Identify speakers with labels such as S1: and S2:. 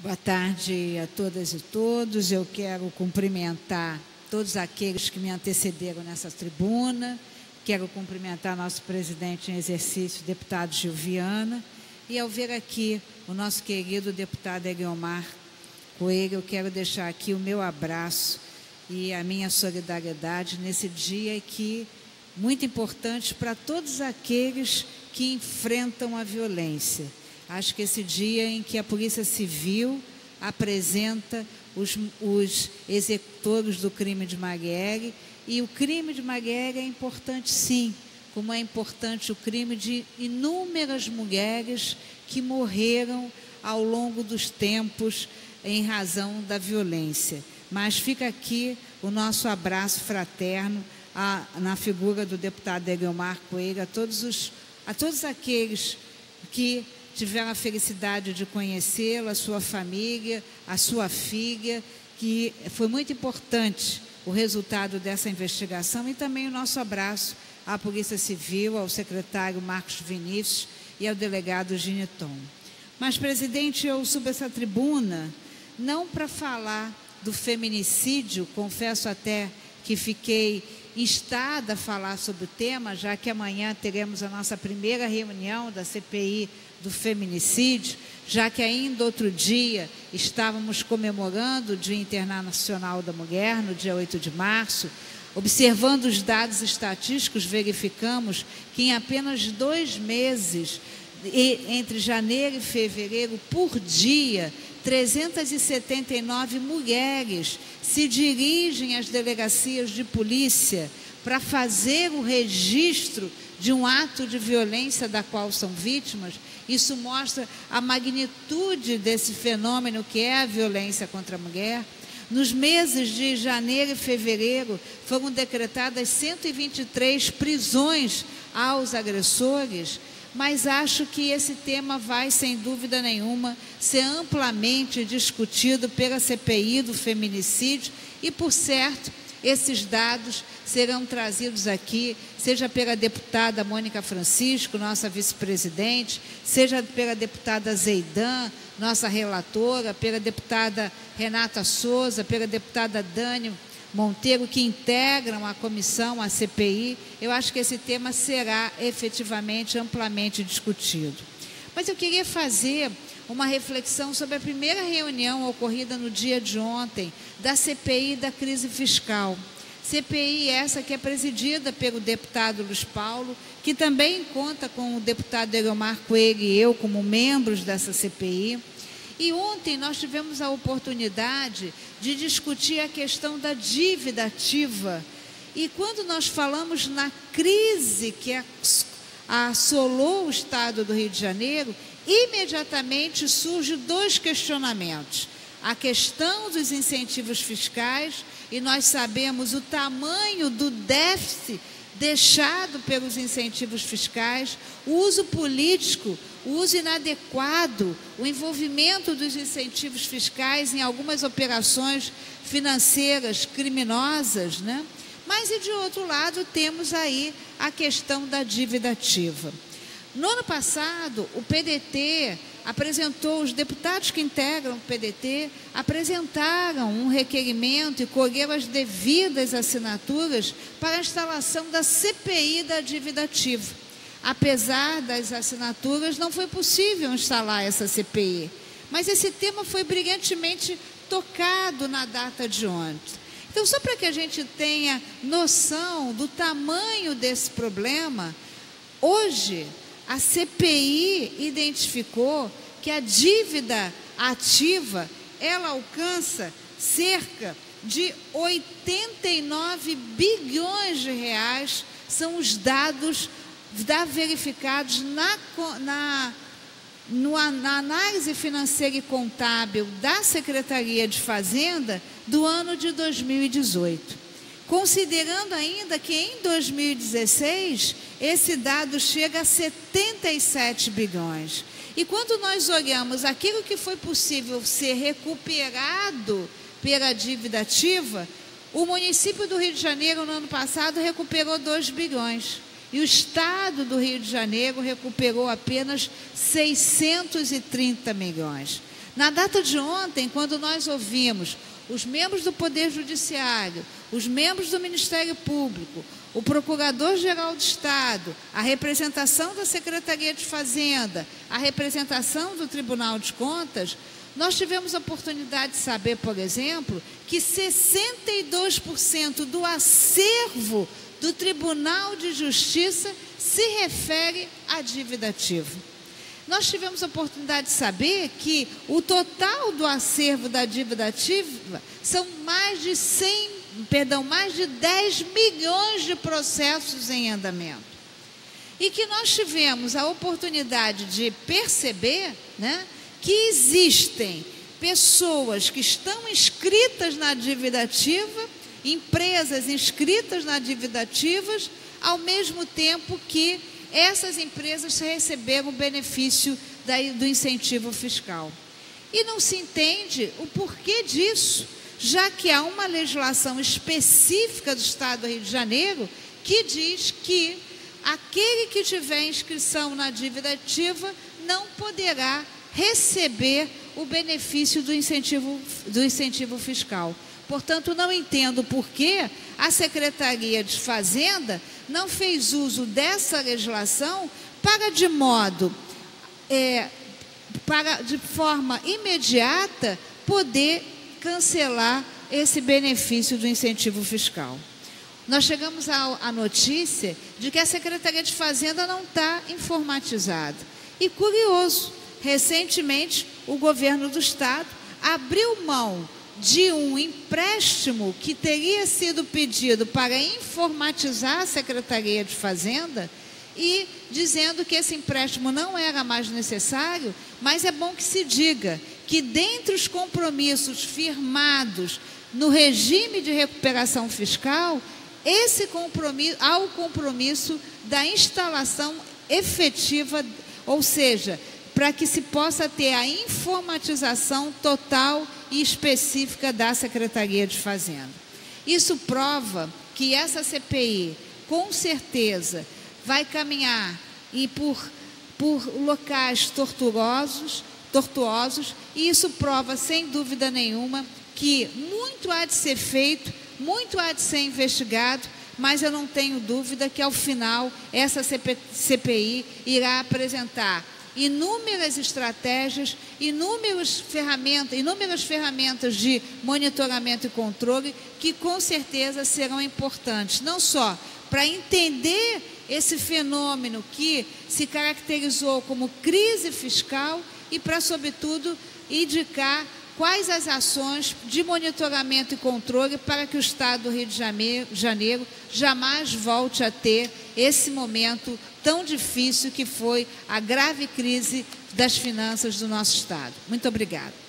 S1: Boa tarde a todas e todos. Eu quero cumprimentar todos aqueles que me antecederam nessa tribuna. Quero cumprimentar nosso presidente em exercício, deputado Gil Viana. E ao ver aqui o nosso querido deputado Eliomar Coelho, eu quero deixar aqui o meu abraço e a minha solidariedade nesse dia que muito importante para todos aqueles que enfrentam a violência. Acho que esse dia em que a Polícia Civil apresenta os executores do crime de Marielle, e o crime de Marielle é importante sim, como é importante o crime de inúmeras mulheres que morreram ao longo dos tempos em razão da violência. Mas fica aqui o nosso abraço fraterno na figura do deputado Eliomar Coelho, a todos aqueles que tiveram a felicidade de conhecê-lo, a sua família, a sua filha, que foi muito importante o resultado dessa investigação, e também o nosso abraço à Polícia Civil, ao secretário Marcos Vinícius e ao delegado Giniton. Mas, presidente, eu subo essa tribuna não para falar do feminicídio, confesso até que fiquei instada a falar sobre o tema, já que amanhã teremos a nossa primeira reunião da CPI do feminicídio, já que ainda outro dia estávamos comemorando o Dia Internacional da Mulher, no dia 8 de março. Observando os dados estatísticos, verificamos que em apenas 2 meses, entre janeiro e fevereiro, por dia, 379 mulheres se dirigem às delegacias de polícia para fazer o registro de um ato de violência da qual são vítimas. Isso mostra a magnitude desse fenômeno que é a violência contra a mulher. Nos meses de janeiro e fevereiro, foram decretadas 123 prisões aos agressores, mas acho que esse tema vai, sem dúvida nenhuma, ser amplamente discutido pela CPI do feminicídio e, por certo, esses dados serão trazidos aqui, seja pela deputada Mônica Francisco, nossa vice-presidente, seja pela deputada Zeidan, nossa relatora, pela deputada Renata Souza, pela deputada Dani Monteiro, que integram a comissão, a CPI. Eu acho que esse tema será efetivamente amplamente discutido. Mas eu queria fazer uma reflexão sobre a primeira reunião ocorrida no dia de ontem da CPI da crise fiscal. CPI essa que é presidida pelo deputado Luiz Paulo, que também conta com o deputado Eliomar Coelho e eu como membros dessa CPI. E ontem nós tivemos a oportunidade de discutir a questão da dívida ativa. E quando nós falamos na crise que assolou o estado do Rio de Janeiro, imediatamente surgem 2 questionamentos. A questão dos incentivos fiscais, e nós sabemos o tamanho do déficit deixado pelos incentivos fiscais, o uso político, o uso inadequado, o envolvimento dos incentivos fiscais em algumas operações financeiras criminosas, né? Mas, e de outro lado, temos aí a questão da dívida ativa. No ano passado, o PDT apresentou, os deputados que integram o PDT apresentaram um requerimento e colheram as devidas assinaturas para a instalação da CPI da dívida ativa. Apesar das assinaturas, não foi possível instalar essa CPI. Mas esse tema foi brilhantemente tocado na data de ontem. Então, só para que a gente tenha noção do tamanho desse problema, hoje a CPI identificou que a dívida ativa, ela alcança cerca de 89 bilhões de reais, são os dados verificados na análise financeira e contábil da Secretaria de Fazenda do ano de 2018. Considerando ainda que em 2016, esse dado chega a 77 bilhões. E quando nós olhamos aquilo que foi possível ser recuperado pela dívida ativa, o município do Rio de Janeiro, no ano passado, recuperou 2 bilhões. E o Estado do Rio de Janeiro recuperou apenas 630 milhões. Na data de ontem, quando nós ouvimos os membros do Poder Judiciário, os membros do Ministério Público, o Procurador-Geral do Estado, a representação da Secretaria de Fazenda, a representação do Tribunal de Contas, nós tivemos a oportunidade de saber, por exemplo, que 62% do acervo do Tribunal de Justiça se refere à dívida ativa. Nós tivemos a oportunidade de saber que o total do acervo da dívida ativa são mais de 10 milhões de processos em andamento. E que nós tivemos a oportunidade de perceber, né, que existem pessoas que estão inscritas na dívida ativa, empresas inscritas na dívida ativa, ao mesmo tempo que essas empresas receberam o benefício do incentivo fiscal. E não se entende o porquê disso, já que há uma legislação específica do Estado do Rio de Janeiro que diz que aquele que tiver inscrição na dívida ativa não poderá receber o benefício do incentivo fiscal. Portanto, não entendo por que a Secretaria de Fazenda não fez uso dessa legislação para, de forma imediata, poder cancelar esse benefício do incentivo fiscal. Nós chegamos à notícia de que a Secretaria de Fazenda não está informatizada. E curioso, recentemente o governo do Estado abriu mão de um empréstimo que teria sido pedido para informatizar a Secretaria de Fazenda e dizendo que esse empréstimo não era mais necessário, mas é bom que se diga que dentre os compromissos firmados no regime de recuperação fiscal, há o compromisso da instalação efetiva, ou seja, para que se possa ter a informatização total e específica da Secretaria de Fazenda. Isso prova que essa CPI, com certeza, vai caminhar por locais tortuosos, e isso prova, sem dúvida nenhuma, que muito há de ser feito, muito há de ser investigado, mas eu não tenho dúvida que, ao final, essa CPI irá apresentar inúmeras estratégias, inúmeras ferramentas de monitoramento e controle que, com certeza, serão importantes, não só para entender esse fenômeno que se caracterizou como crise fiscal e para, sobretudo, indicar quais as ações de monitoramento e controle para que o Estado do Rio de Janeiro jamais volte a ter esse momento tão difícil que foi a grave crise das finanças do nosso Estado. Muito obrigada.